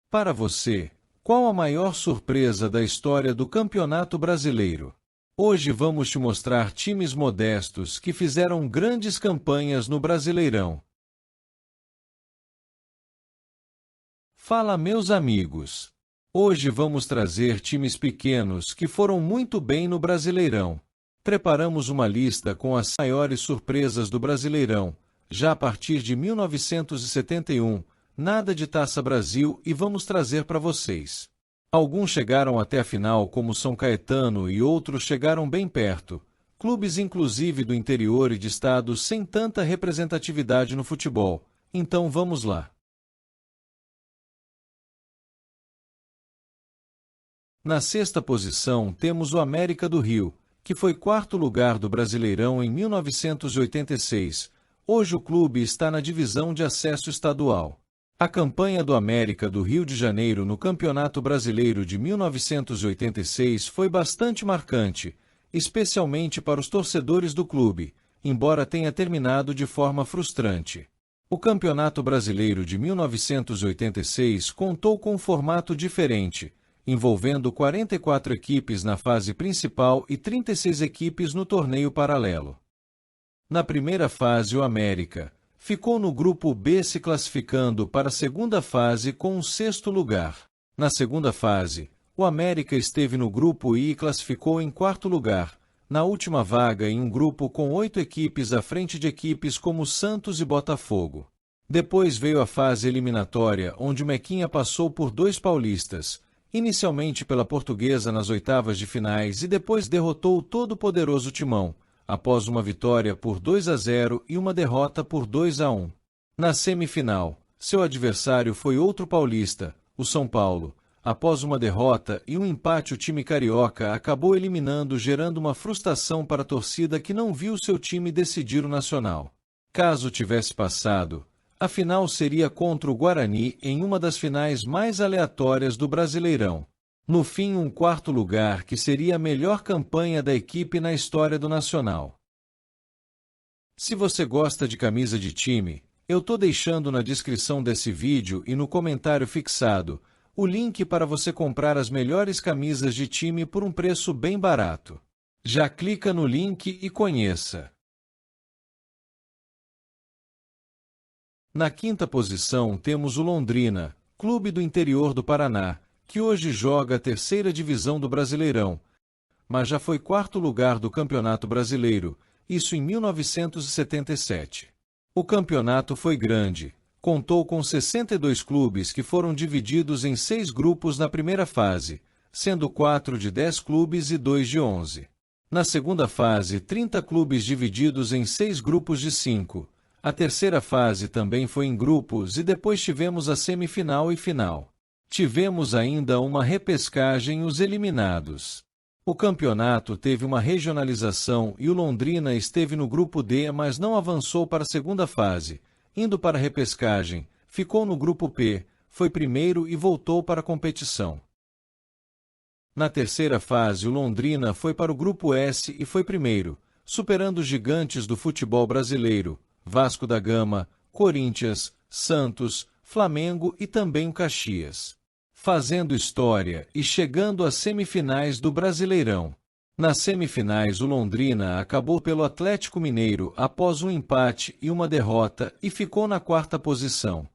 Para você, qual a maior surpresa da história do Campeonato Brasileiro? Hoje vamos te mostrar times modestos que fizeram grandes campanhas no Brasileirão. Fala, meus amigos! Hoje vamos trazer times pequenos que foram muito bem no Brasileirão. Preparamos uma lista com as maiores surpresas do Brasileirão, já a partir de 1971, nada de Taça Brasil, e vamos trazer para vocês. Alguns chegaram até a final, como São Caetano, e outros chegaram bem perto, clubes inclusive do interior e de estados sem tanta representatividade no futebol. Então vamos lá. Na sexta posição temos o América do Rio, que foi quarto lugar do Brasileirão em 1986. Hoje o clube está na divisão de acesso estadual. A campanha do América do Rio de Janeiro no Campeonato Brasileiro de 1986 foi bastante marcante, especialmente para os torcedores do clube, embora tenha terminado de forma frustrante. O Campeonato Brasileiro de 1986 contou com um formato diferente, envolvendo 44 equipes na fase principal e 36 equipes no torneio paralelo. Na primeira fase, o América ficou no grupo B, se classificando para a segunda fase com o sexto lugar. Na segunda fase, o América esteve no grupo I e classificou em quarto lugar, na última vaga em um grupo com 8 equipes à frente de equipes como Santos e Botafogo. Depois veio a fase eliminatória, onde o Mequinha passou por 2 paulistas, inicialmente pela Portuguesa nas oitavas de finais e depois derrotou o todo-poderoso Timão, após uma vitória por 2-0 e uma derrota por 2-1. Na semifinal, seu adversário foi outro paulista, o São Paulo. Após uma derrota e um empate, o time carioca acabou eliminando, gerando uma frustração para a torcida que não viu seu time decidir o Nacional. Caso tivesse passado, a final seria contra o Guarani em uma das finais mais aleatórias do Brasileirão. No fim, um quarto lugar que seria a melhor campanha da equipe na história do Nacional. Se você gosta de camisa de time, eu tô deixando na descrição desse vídeo e no comentário fixado o link para você comprar as melhores camisas de time por um preço bem barato. Já clica no link e conheça. Na quinta posição temos o Londrina, clube do interior do Paraná, que hoje joga a terceira divisão do Brasileirão, mas já foi quarto lugar do Campeonato Brasileiro, isso em 1977. O campeonato foi grande, contou com 62 clubes que foram divididos em 6 grupos na primeira fase, sendo 4 de 10 clubes e 2 de 11. Na segunda fase, 30 clubes divididos em 6 grupos de 5. A terceira fase também foi em grupos e depois tivemos a semifinal e final. Tivemos ainda uma repescagem, os eliminados. O campeonato teve uma regionalização e o Londrina esteve no grupo D, mas não avançou para a segunda fase, indo para a repescagem, ficou no grupo P, foi primeiro e voltou para a competição. Na terceira fase, o Londrina foi para o grupo S e foi primeiro, superando os gigantes do futebol brasileiro, Vasco da Gama, Corinthians, Santos, Flamengo e também o Caxias, fazendo história e chegando às semifinais do Brasileirão. Nas semifinais, o Londrina acabou pelo Atlético Mineiro após um empate e uma derrota e ficou na quarta posição.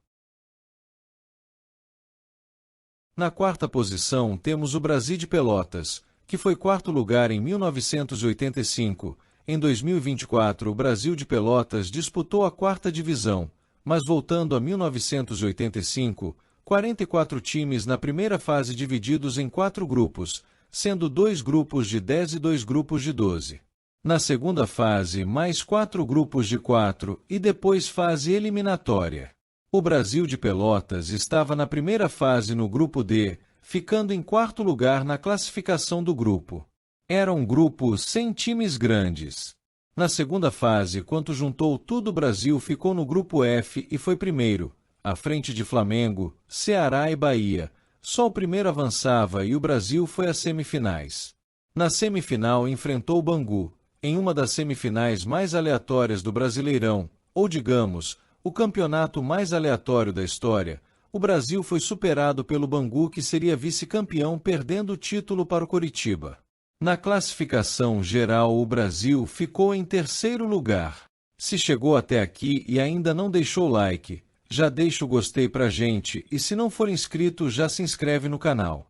Na quarta posição temos o Brasil de Pelotas, que foi quarto lugar em 1985. Em 2024, o Brasil de Pelotas disputou a quarta divisão, mas voltando a 1985, 44 times na primeira fase divididos em 4 grupos, sendo 2 grupos de 10 e 2 grupos de 12. Na segunda fase, mais 4 grupos de 4 e depois fase eliminatória. O Brasil de Pelotas estava na primeira fase no grupo D, ficando em quarto lugar na classificação do grupo. Era um grupo sem times grandes. Na segunda fase, quando juntou tudo, o Brasil ficou no grupo F e foi primeiro, à frente de Flamengo, Ceará e Bahia. Só o primeiro avançava e o Brasil foi às semifinais. Na semifinal enfrentou o Bangu, em uma das semifinais mais aleatórias do Brasileirão, ou digamos, o campeonato mais aleatório da história. o Brasil foi superado pelo Bangu, que seria vice-campeão, perdendo o título para o Coritiba. Na classificação geral, o Brasil ficou em terceiro lugar. Se chegou até aqui e ainda não deixou o like, já deixa o gostei pra gente, e se não for inscrito, já se inscreve no canal.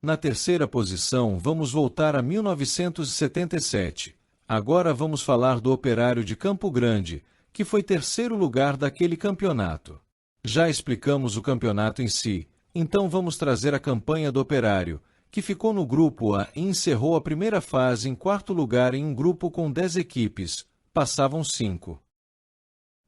Na terceira posição, vamos voltar a 1977. Agora vamos falar do Operário de Campo Grande, que foi terceiro lugar daquele campeonato. Já explicamos o campeonato em si, então vamos trazer a campanha do Operário, que ficou no grupo A e encerrou a primeira fase em quarto lugar em um grupo com 10 equipes, passavam 5.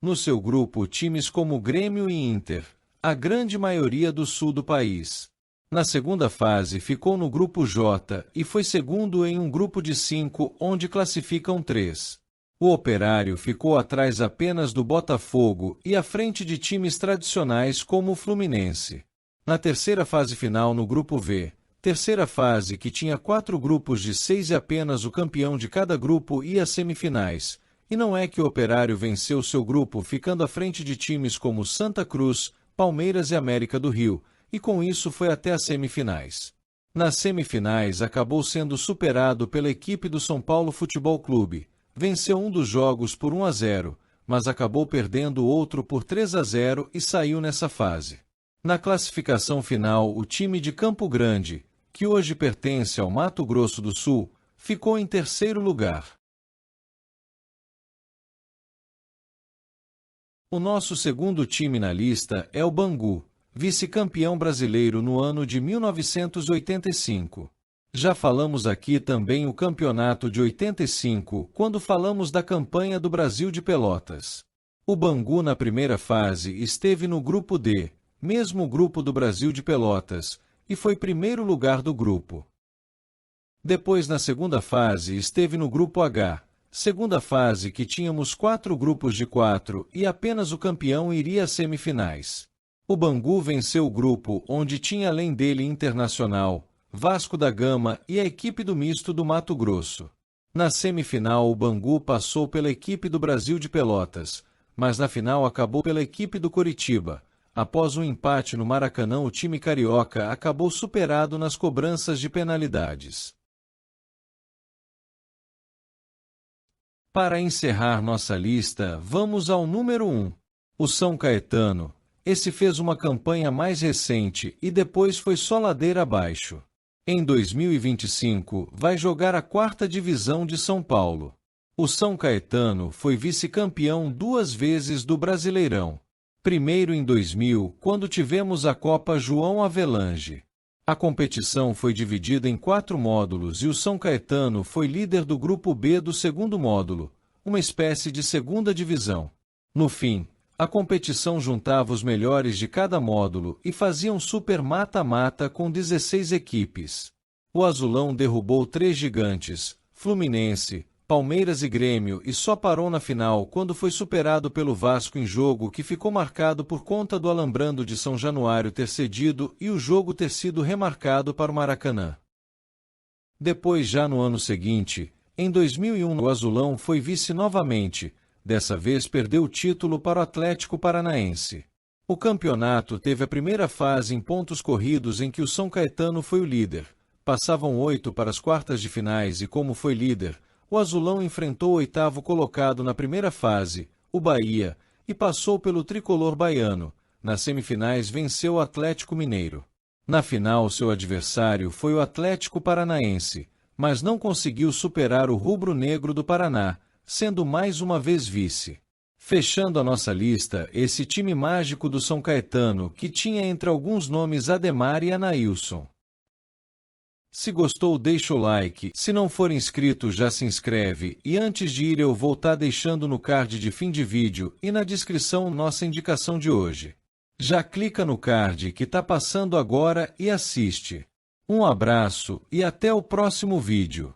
No seu grupo, times como Grêmio e Inter, a grande maioria do sul do país. Na segunda fase, ficou no grupo J e foi segundo em um grupo de 5, onde classificam 3. O Operário ficou atrás apenas do Botafogo e à frente de times tradicionais como o Fluminense. Na terceira fase final, no grupo V, terceira fase que tinha 4 grupos de 6 e apenas o campeão de cada grupo ia às semifinais, e não é que o Operário venceu seu grupo ficando à frente de times como Santa Cruz, Palmeiras e América do Rio, e com isso foi até as semifinais. Nas semifinais acabou sendo superado pela equipe do São Paulo Futebol Clube, venceu um dos jogos por 1-0, mas acabou perdendo o outro por 3-0 e saiu nessa fase. Na classificação final, o time de Campo Grande, que hoje pertence ao Mato Grosso do Sul, ficou em terceiro lugar. O nosso segundo time na lista é o Bangu, vice-campeão brasileiro no ano de 1985. Já falamos aqui também o campeonato de 85, quando falamos da campanha do Brasil de Pelotas. O Bangu na primeira fase esteve no grupo D, mesmo grupo do Brasil de Pelotas, e foi primeiro lugar do grupo. Depois, na segunda fase, esteve no grupo H, segunda fase que tínhamos 4 grupos de 4 e apenas o campeão iria às semifinais. O Bangu venceu o grupo, onde tinha além dele Internacional, Vasco da Gama e a equipe do misto do Mato Grosso. Na semifinal, o Bangu passou pela equipe do Brasil de Pelotas, mas na final acabou pela equipe do Coritiba. Após um empate no Maracanã, o time carioca acabou superado nas cobranças de penalidades. Para encerrar nossa lista, vamos ao número 1. O São Caetano. Esse fez uma campanha mais recente e depois foi só ladeira abaixo. Em 2025, vai jogar a 4ª divisão de São Paulo. O São Caetano foi vice-campeão 2 vezes do Brasileirão. Primeiro em 2000, quando tivemos a Copa João Avelange. A competição foi dividida em 4 módulos e o São Caetano foi líder do grupo B do segundo módulo, uma espécie de segunda divisão. No fim, a competição juntava os melhores de cada módulo e fazia um super mata-mata com 16 equipes. O Azulão derrubou 3 gigantes, Fluminense, Palmeiras e Grêmio, e só parou na final quando foi superado pelo Vasco em jogo que ficou marcado por conta do Alambrando de São Januário ter cedido e o jogo ter sido remarcado para o Maracanã. Depois, já no ano seguinte, em 2001, o Azulão foi vice novamente. Dessa vez perdeu o título para o Atlético Paranaense. O campeonato teve a primeira fase em pontos corridos em que o São Caetano foi o líder. Passavam 8 para as quartas de finais e, como foi líder, o Azulão enfrentou o 8º colocado na primeira fase, o Bahia, e passou pelo tricolor baiano. Nas semifinais venceu o Atlético Mineiro. Na final, seu adversário foi o Atlético Paranaense, mas não conseguiu superar o rubro-negro do Paraná, sendo mais uma vez vice. Fechando a nossa lista, esse time mágico do São Caetano, que tinha entre alguns nomes Ademar e Anailson. Se gostou, deixa o like, se não for inscrito já se inscreve, e antes de ir eu vou estar deixando no card de fim de vídeo e na descrição nossa indicação de hoje. Já clica no card que tá passando agora e assiste. Um abraço e até o próximo vídeo.